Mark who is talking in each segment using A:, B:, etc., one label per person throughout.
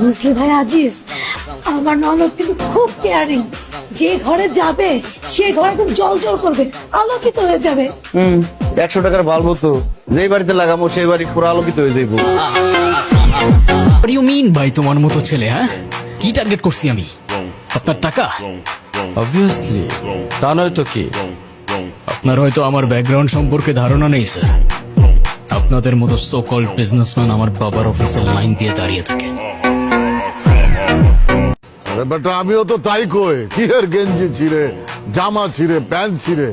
A: বুঝলি ভাই আজিজ, আমার ননদ কিন্তু খুব কেয়ারিং। যে ঘরে যাবে সে ঘরে খুব জল জল করবে, আলোকিত হয়ে যাবে।
B: 100 টাকার বাল্ব তো যেই বাড়িতে লাগাবো সেই বাড়ি পুরো আলোকিত হয়ে যাইব।
C: ইউ মিন ভাই তোমার মতো ছেলে? হ্যাঁ, কি টার্গেট করছি আমি? আপনার টাকা?
B: অবভিয়াসলি, তা নয় তো কি।
C: আপনার হয়তো আমার ব্যাকগ্রাউন্ড সম্পর্কে ধারণা নেই স্যার। আপনাদের মতো সো কল্ড বিজনেসম্যান আমার বাবার অফিসের লাইন দিয়ে দাঁড়িয়ে থাকে।
D: বেটা আমিও তো তাই কই, কি এর গেঞ্জি ছিঁড়ে, জামা ছিঁড়ে, প্যান্ট ছিঁড়ে,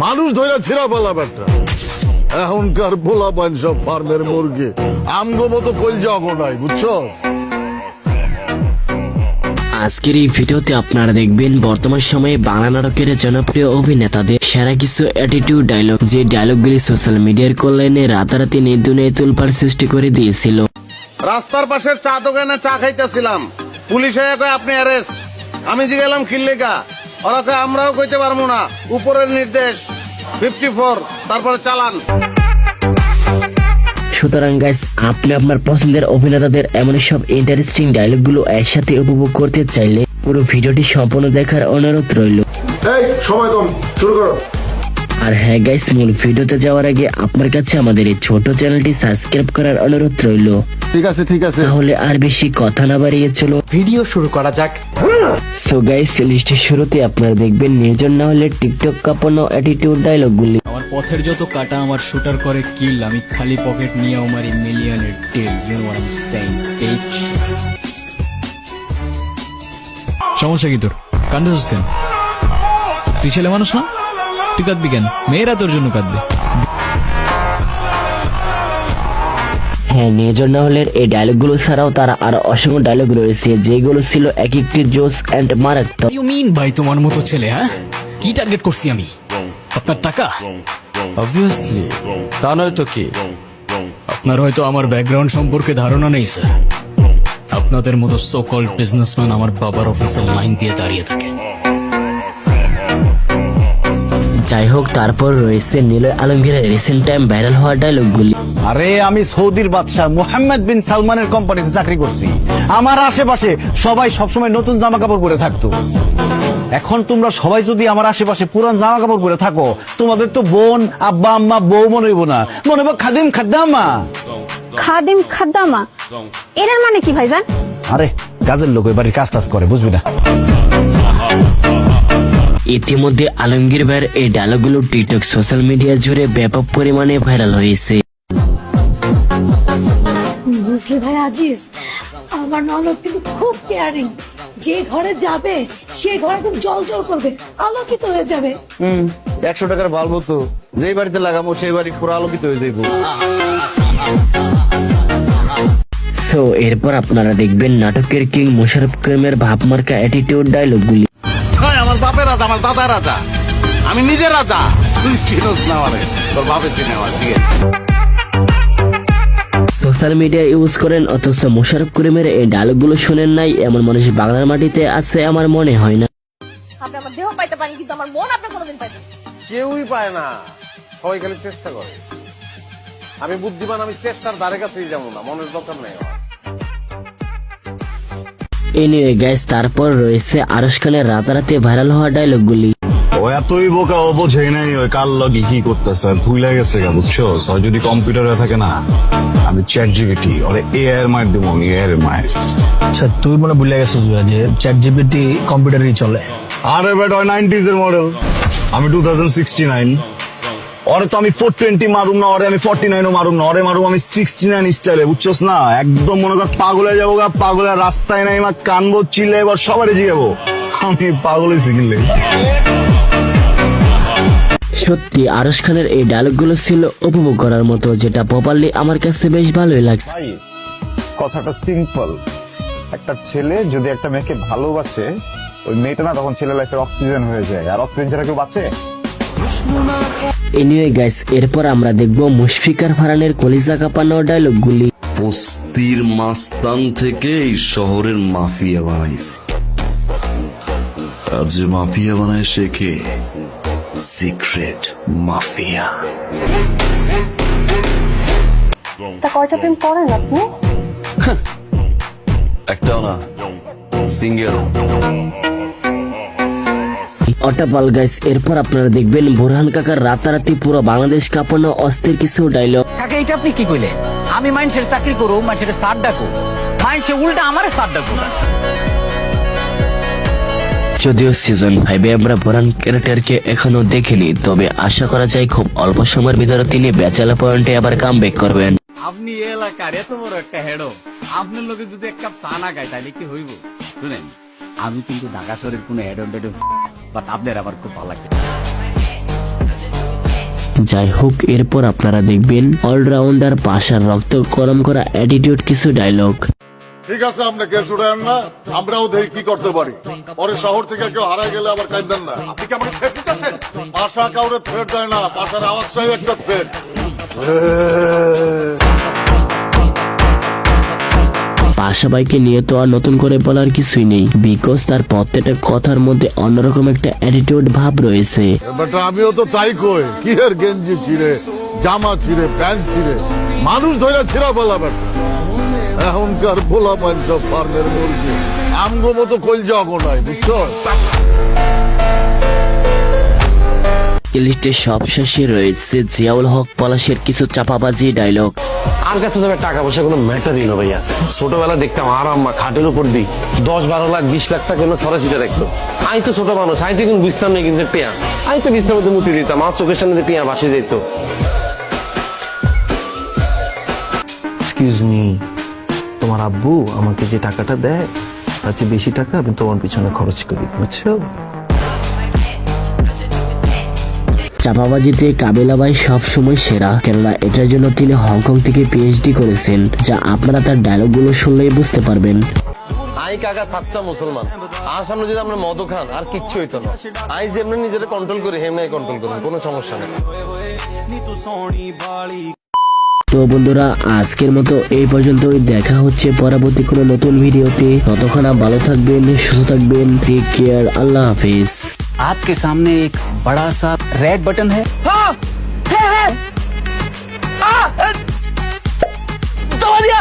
D: মানুষ ধরে ছিঁড়া বলা বেটা। এখনকার পোলা পান সব ফার্মের মুরগি, আমগো মতো কলজা অগনাই, বুঝছো?
E: আজকের এই ভিডিওতে আপনারা দেখবেন বর্তমান সময়ে বাংলা নাটকের জনপ্রিয় অভিনেতাদের সেরা কিছু অ্যাটিটিউড ডায়লগ, যে ডায়লগগুলি সোশ্যাল মিডিয়ার কল্যাণে রাতারাতি নির্দুনে তোলপাড় সৃষ্টি করে দিয়েছিল।
F: রাস্তার পাশের চা দোকানে চা খাইতেছিলাম, পুলিশ হয়ে কয় আপনি অ্যারেস্ট। আমি জিগেলাম কিল্লেগা, ওরা কয় আমরাও কইতে পারবো না, উপরের নির্দেশ 54, তারপরে চালান।
E: সুতরাং গাইস, আপনি আপনার পছন্দের অভিনেতাদের এমন সব ইন্টারেস্টিং ডায়লগগুলো একসাথে উপভোগ করতে চাইলে পুরো ভিডিওটি সম্পূর্ণ দেখার অনুরোধ রইল।
D: এই সময় কম, শুরু করো।
E: আর হ্যাঁ গাইস, মূল ভিডিওতে যাওয়ার আগে আপনার কাছে আমাদের এই ছোট চ্যানেলটি সাবস্ক্রাইব করার অনুরোধ রইল।
D: ঠিক আছে ঠিক আছে,
E: তাহলে আর বেশি কথা না বাড়িয়ে চলো
C: ভিডিও শুরু করা যাক।
E: সো গাইস, লিস্টের শুরুতে আপনারা দেখবেন নির্জন না হলে টিকটক কাঁপানো অ্যাটিটিউড ডায়লগগুলি।
C: আমার পথের যত কাটা আমার শুটার করে কিল, আমি খালি পকেট নিয়ে আমার মিলিয়নের tale. You know what I am saying bitch. সমস্যা কি তোর? কান্দাস কেন? তুই ছেলে মানুষ না? তুই কাঁদবি কেন? মেয়েরা তোর জন্য কাঁদবে।
E: হ্যাঁ, নির্জন না হলে এই ডায়লগগুলো ছাড়াও তারা আরো অসংখ্য ডায়লগ রয়েছে যেগুলো ছিল এক একটি জোস এন্ড মারাত্মক।
C: ইউ মিন ভাই তোমার মতো ছেলে? হ্যাঁ, কি টার্গেট করছি আমি? আপনার টাকা?
B: অবভিয়াসলি, তা নয় তো কি।
C: আপনার হয়তো আমার ব্যাকগ্রাউন্ড সম্পর্কে ধারণা নেই স্যার। আপনাদের মতো সো কল্ড বিজনেসম্যান আমার বাবার অফিসের লাইন দিয়ে দাঁড়িয়ে থাকে।
E: যাই হোক, তারপর রয়েছে নিলয় আলমগীরের রিসেন্ট টাইম ভাইরাল হওয়া ডায়লগগুলি।
G: আরে আমি সৌদির বাদশাহ মোহাম্মদ বিন সালমানের কোম্পানিতে চাকরি করছি। আমার আশেপাশে সবাই সবসময় নতুন জামা কাপড় পরে থাকতো। এখন তোমরা সবাই যদি আমার আশেপাশে পুরান জামা কাপড় পরে থাকো, তোমাদের তো বোন, আব্বা, আম্মা, বউ মনে হইব না, মনে হইব খাদিম খাদ্দামা।
H: খাদিম খাদ্দামা এর মানে কি ভাইজান?
G: আরে কাজের লোক ওই বাড়ির কাজ টাজ করে, বুঝবি না।
E: ইতিমধ্যে আলমগীর ভাইয়ের এই ডায়লগগুলো টিকটক সোশ্যাল মিডিয়া জুড়ে ব্যাপক পরিমাণে ভাইরাল হয়েছে।
A: বুঝলি ভাই আজিজ, আমার ননদ কিন্তু খুব কেয়ারিং। যে ঘরে যাবে সে ঘরে খুব জল জল করবে, আলোকিত হয়ে যাবে।
B: 100 টাকার বাল্ব তো যেই বাড়িতে লাগাবো সেই বাড়ি পুরো আলোকিত হয়ে যাইব।
E: সো এরপর আপনারা দেখবেন নাটকের কিং মোশাররফ করিমের ভাবমার্কা অ্যাটিটিউড ডায়লগগুলি।
F: আমার বাপের রাজা, আমার দাদা রাজা, আমি নিজে রাজা। তুই চিনোস না আমারে, তোর বাপের চিনে আমার। ঠিক আছে,
E: সোশ্যাল মিডিয়া ইউজ করেন অথচ মোশাররফ করিমের এই ডায়লগগুলো শুনেন নাই এমন মানুষ বাংলার মাটিতে আছে আমার মনে হয় না।
H: আপনি আমার দেহ পাইতে পারেন কিন্তু আমার মন আপনি কোনোদিন পাইবেন না।
F: কেউই পায় না, সবাই খালি চেষ্টা করে। আমি বুদ্ধিমান, আমি চেষ্টার ধারে কাছেই যাবো না, মনের দরকার নেই আমার।
E: এনিওয়ে গাইস, তারপর রয়েছে আরশ খানের রাতারাতি ভাইরাল হওয়া ডায়লগগুলি।
I: ও এতই বোকা, ও বোঝেই নাই ওই কার লগে কি করতেছে, ভুলে গেছে গা, বুঝছো? যদি কম্পিউটারে থাকে না, আমি চ্যাট জিপিটি ওরে এআই এর মার দিব, এআই এর মার।
G: আচ্ছা, তুই মনে ভুলে গেছিস যে চ্যাট জিপিটি কম্পিউটারেই চলে।
I: আরে বেটা, ওই 90s এর মডেল, আমি 2069। ওরে তো আমি 420 মারুম না, ওরে আমি 49ও মারুম না, ওরে মারুম আমি 69 স্টাইলে, বুঝছস না? একদম মনে কর পাগল হয়ে যাবো গা, পাগলের রাস্তায় নাই মা, কানবো, চিল্লে, এবার সবারই জিগাবো আমি পাগল হয়েছি কিনলে।
E: সত্যি আরশ খানের এই ডায়লগগুলো ছিল উপভোগ করার মতো, যেটা প্রপারলি আমার কাছে বেশ ভালোই লাগছে।
I: কথাটা সিম্পল, একটা ছেলে যদি একটা মেয়েকে ভালোবাসে, ওই মেয়েটা না তখন ছেলে লাইফের অক্সিজেন হয়ে যায়, আর অক্সিজেন ছাড়া কেউ বাঁচে?
E: এনিওয়ে গাইস, এরপর আমরা দেখব মুশফিকার ফারহানের কলিজা কাঁপানো ডায়লগগুলি।
J: বস্তির মাস্তান থেকে এই শহরের মাফিয়া বানাইছে, আর যে মাফিয়া বানায় শেখে সিক্রেট মাফিয়া।
H: তা কয়টা প্রেম করেন আপনি?
J: একটাও না, সিঙ্গেল।
E: অটাপাল গাইস, এরপর আপনারা দেখবেন বোরহান কাকার রাতারাতি পুরো বাংলাদেশ কাঁপানো অস্থির কিছু ডায়লগ।
C: কাকা এটা আপনি কি কইলেন? আমি মানুষের চাকরি করু, মানুষের সার ডাকু, মানুষে উল্টা আমারে সার ডাকু।
E: যদিও সিজন 5 আমরা বোরহান ক্যারেক্টারকে এখনো দেখিনি, তবে আশা করা যায় খুব অল্প সময়ের ভিতরে তিনি ব্যাচেলর পয়েন্টে আবার কামব্যাক করবেন।
C: আপনি এলাকার এত বড় একটা হেডো, আপনার লোকে যদি এক কাপ চা না খায় তাহলে কি হইব? শুনেন, আমি কিন্তু ঢাকা শহরের কোনো হেডো বাট আপনার আমার খুব ভালো লাগছে।
E: যাই হোক, এরপর আপনারা দেখবেন অলরাউন্ডার পাশার রক্ত গরম করা অ্যাটিটিউড কিছু ডায়লগ।
D: ঠিক আছে, আপনি কেস উঠায়েন না, আমরাও দেখি কি করতে পারি। পরে শহর থেকে কেউ হারাই গেলে আবার কাঁদেন না। আপনি কি আমাকে থ্রেট দিতেছেন? পাশা কাউরে থ্রেট দেয় না, পাশার আওয়াজটাই একটা থ্রেট।
E: পাশা ভাইকে নিয়ে তো আর নতুন করে বলার কিছুই নেই, বিকজ তার প্রত্যেকটা কথার মধ্যে অন্যরকম একটা অ্যাটিটিউড ভাব রয়েছে।
D: বেটা আমিও তো তাই কই, কি এর গেঞ্জি ছিঁড়ে, জামা ছিঁড়ে, প্যান্ট ছিঁড়ে, মানুষ ধরে ছিঁড়া বলা বেটা। এখনকার পোলা পান সব ফার্মের মুরগি, আমগো মতো কলজা নাই, বুঝছো?
E: লিস্টে সবশেষে রয়েছে জিয়াউল হক পলাশের কিছু চাপাবাজি ডায়লগ।
B: আমার কাছে তো টাকা পয়সা কোনো ম্যাটারই না ভাইয়া। ছোটবেলা দেখতাম আর আম্মা খাটের উপর দিই 10-12 লাখ 20 লাখ টাকা ছড়াছিটা রাখতো। আমি তো ছোট মানুষ, আমি তো কিন্তু বুঝতাম না কিন্তু টিয়া। আমি তো বিছনার মধ্যে মুতি দিতাম, আমার চোখের সামনে টিয়া ভাসে যেত।
K: এক্সকিউজ মি, তোমার আব্বু আমাকে যে টাকাটা দেয় তার চেয়ে বেশি টাকা আমি তোমার পিছনে খরচ করি, বুঝছো?
E: চাপাবাজিতে কাবিলা ভাই সবসময় সেরা, কেননা এটার জন্য তিনি হংকং থেকে পিএইচডি করেছেন, যা আপনারা তার ডায়লগগুলো শুনলেই বুঝতে পারবেন।
B: আই কাকা সাচ্চা মুসলমান, আর সামনে যদি আমরা মদ খান আর কিচ্ছু হইতো না। আই যেমনি নিজেরা কন্ট্রোল করি হেমনি কন্ট্রোল করুন, কোনো সমস্যা নেই।
E: তো বন্ধুরা, আজকের মতো এই পর্যন্তই, দেখা হচ্ছে পরবর্তী কোনো নতুন ভিডিওতে। ততক্ষণ ভালো থাকবেন, সুস্থ থাকবেন, টেক কেয়ার, আল্লাহ হাফিজ।
C: आपके सामने एक बड़ा सा रेड बटन है। दबा दिया।